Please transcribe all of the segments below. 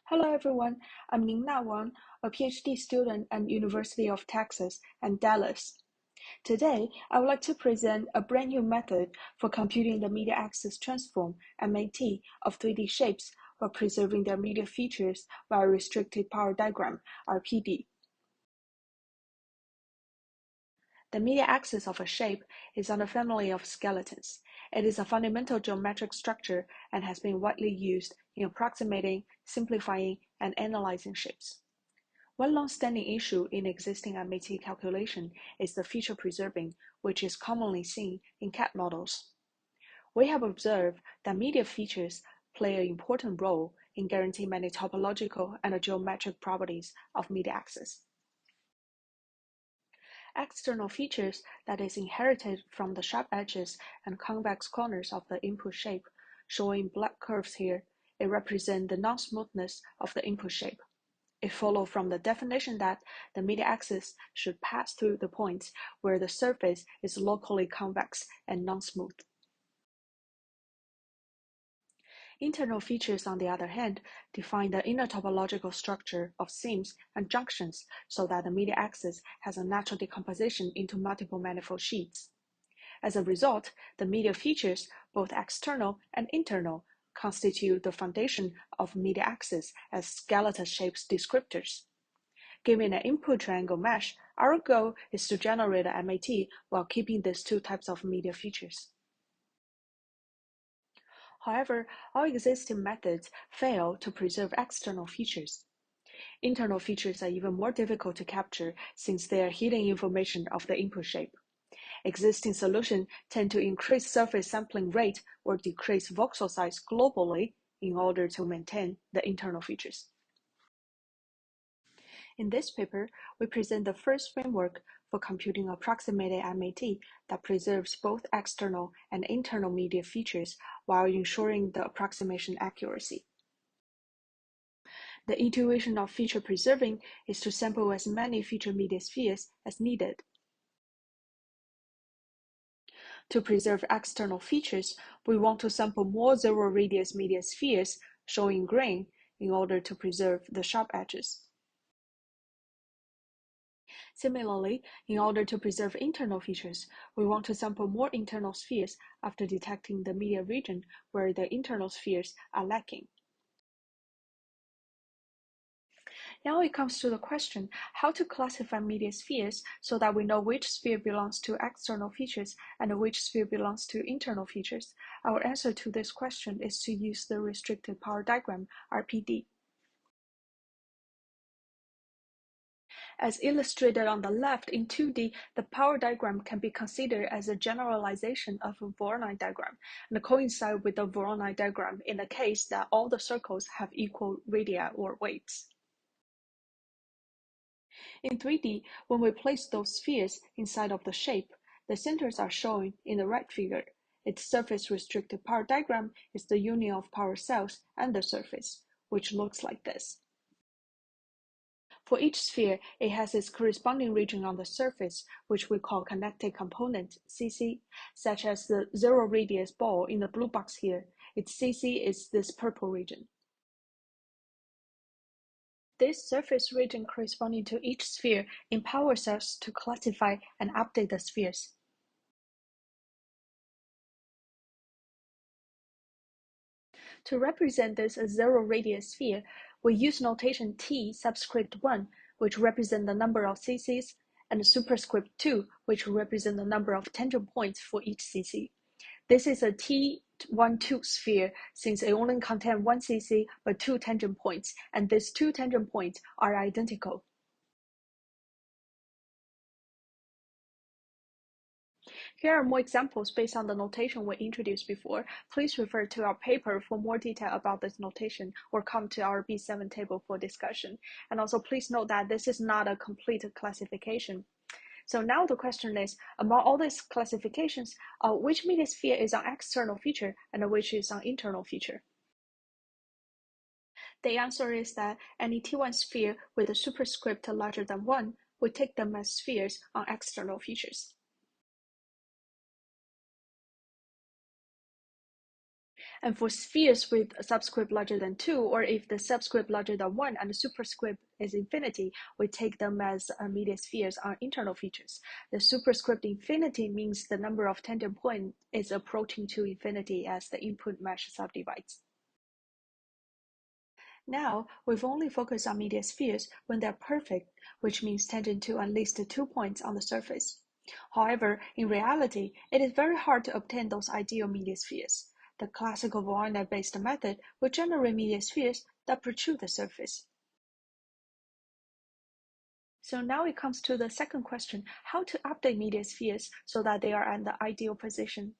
Hello everyone, I'm Ningna Wang, a PhD student at University of Texas at Dallas. Today, I would like to present a brand new method for computing the media axis transform MAT of 3D shapes while preserving their media features via restricted power diagram RPD. The media axis of a shape is on a family of skeletons. It is a fundamental geometric structure and has been widely used in approximating, simplifying, and analyzing shapes. One long-standing issue in existing MAT calculation is the feature preserving, which is commonly seen in CAD models. We have observed that media features play an important role in guaranteeing many topological and geometric properties of media axis. External features that is inherited from the sharp edges and convex corners of the input shape, showing black curves here, it represents the non-smoothness of the input shape. It follows from the definition that the media axis should pass through the points where the surface is locally convex and non-smooth. Internal features, on the other hand, define the inner topological structure of seams and junctions so that the media axis has a natural decomposition into multiple manifold sheets. As a result, the media features, both external and internal, constitute the foundation of media axis as skeleton-shaped descriptors. Given an input triangle mesh, our goal is to generate a MAT while keeping these two types of media features. However, all existing methods fail to preserve external features. Internal features are even more difficult to capture since they are hidden information of the input shape. Existing solutions tend to increase surface sampling rate or decrease voxel size globally in order to maintain the internal features. In this paper, we present the first framework for computing approximated MAT that preserves both external and internal media features while ensuring the approximation accuracy. The intuition of feature preserving is to sample as many feature media spheres as needed. To preserve external features, we want to sample more zero-radius media spheres, shown in green, in order to preserve the sharp edges. Similarly, in order to preserve internal features, we want to sample more internal spheres after detecting the media region where the internal spheres are lacking. Now it comes to the question how to classify media spheres so that we know which sphere belongs to external features and which sphere belongs to internal features. Our answer to this question is to use the restricted power diagram, RPD. As illustrated on the left in 2D, the power diagram can be considered as a generalization of a Voronoi diagram and coincide with the Voronoi diagram in the case that all the circles have equal radii or weights. In 3D, when we place those spheres inside of the shape, the centers are shown in the right figure. Its surface-restricted power diagram is the union of power cells and the surface, which looks like this. For each sphere, it has its corresponding region on the surface, which we call connected component, CC, such as the zero-radius ball in the blue box here. Its CC is this purple region. This surface region corresponding to each sphere empowers cells to classify and update the spheres. To represent this as zero-radius sphere, we use notation T subscript 1, which represents the number of CCs, and superscript 2, which represents the number of tangent points for each CC. This is a T12 sphere since it only contains one CC but two tangent points, and these two tangent points are identical. Here are more examples based on the notation we introduced before. Please refer to our paper for more detail about this notation or come to our B7 table for discussion. And also please note that this is not a complete classification. So now the question is, among all these classifications, which media sphere is an external feature and which is an internal feature? The answer is that any T1 sphere with a superscript larger than 1, we take them as spheres on external features. And for spheres with a subscript larger than 2, or if the subscript larger than 1 and the superscript is infinity, we take them as media spheres on internal features. The superscript infinity means the number of tangent points is approaching to infinity as the input mesh subdivides. Now, we've only focused on media spheres when they're perfect, which means tangent to at least 2 points on the surface. However, in reality, it is very hard to obtain those ideal media spheres. The classical Voronoi-based method will generate media spheres that protrude the surface. So now it comes to the second question, how to update media spheres so that they are at the ideal position.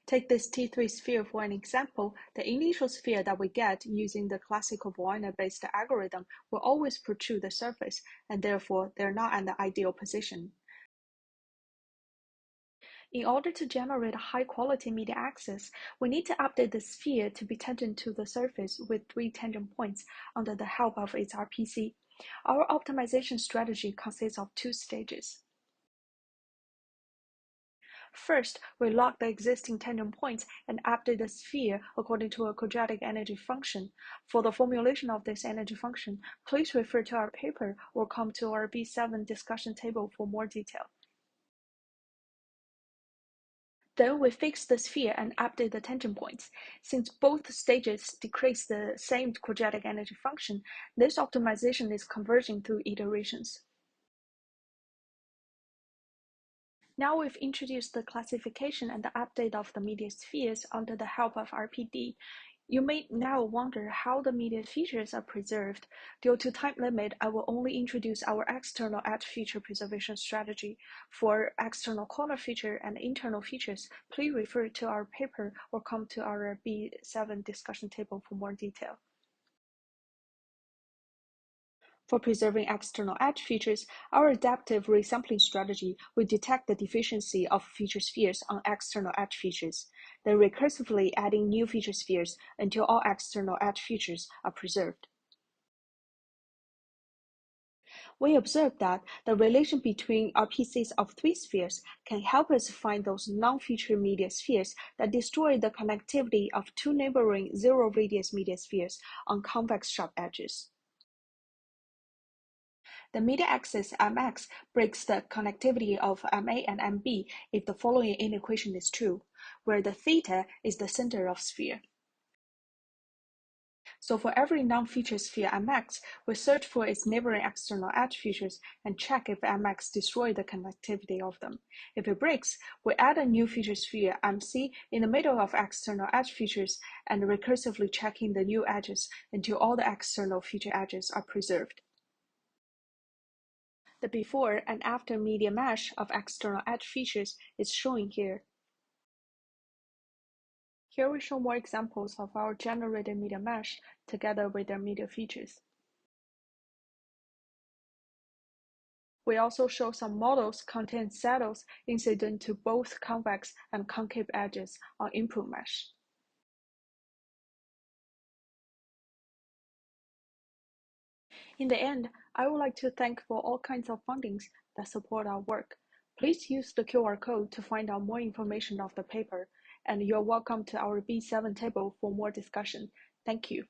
Take this T3 sphere for an example. The initial sphere that we get using the classical Voronoi-based algorithm will always protrude the surface, and therefore they're not at the ideal position. In order to generate a high-quality media axis, we need to update the sphere to be tangent to the surface with 3 tangent points under the help of its RPC. Our optimization strategy consists of 2 stages. First, we log the existing tangent points and update the sphere according to a quadratic energy function. For the formulation of this energy function, please refer to our paper or come to our B7 discussion table for more detail. Then we fix the sphere and update the tangent points. Since both stages decrease the same quadratic energy function, this optimization is converging through iterations. Now we've introduced the classification and the update of the media spheres under the help of RPD. You may now wonder how the media features are preserved. Due to time limit, I will only introduce our external edge feature preservation strategy. For external corner feature and internal features, please refer to our paper or come to our B7 discussion table for more detail. For preserving external edge features, our adaptive resampling strategy will detect the deficiency of feature spheres on external edge features, then recursively adding new feature spheres until all external edge features are preserved. We observed that the relation between RPCs of 3 spheres can help us find those non-feature media spheres that destroy the connectivity of 2 neighboring zero-radius media spheres on convex sharp edges. The media axis Mx breaks the connectivity of Ma and Mb if the following inequation is true, where the theta is the center of sphere. So for every non-feature sphere Mx, we search for its neighboring external edge features and check if Mx destroys the connectivity of them. If it breaks, we add a new feature sphere Mc in the middle of external edge features and recursively checking the new edges until all the external feature edges are preserved. The before and after media mesh of external edge features is shown here. Here we show more examples of our generated media mesh together with their media features. We also show some models contain saddles incident to both convex and concave edges on input mesh. In the end, I would like to thank for all kinds of fundings that support our work. Please use the QR code to find out more information of the paper, and you're welcome to our B7 table for more discussion. Thank you.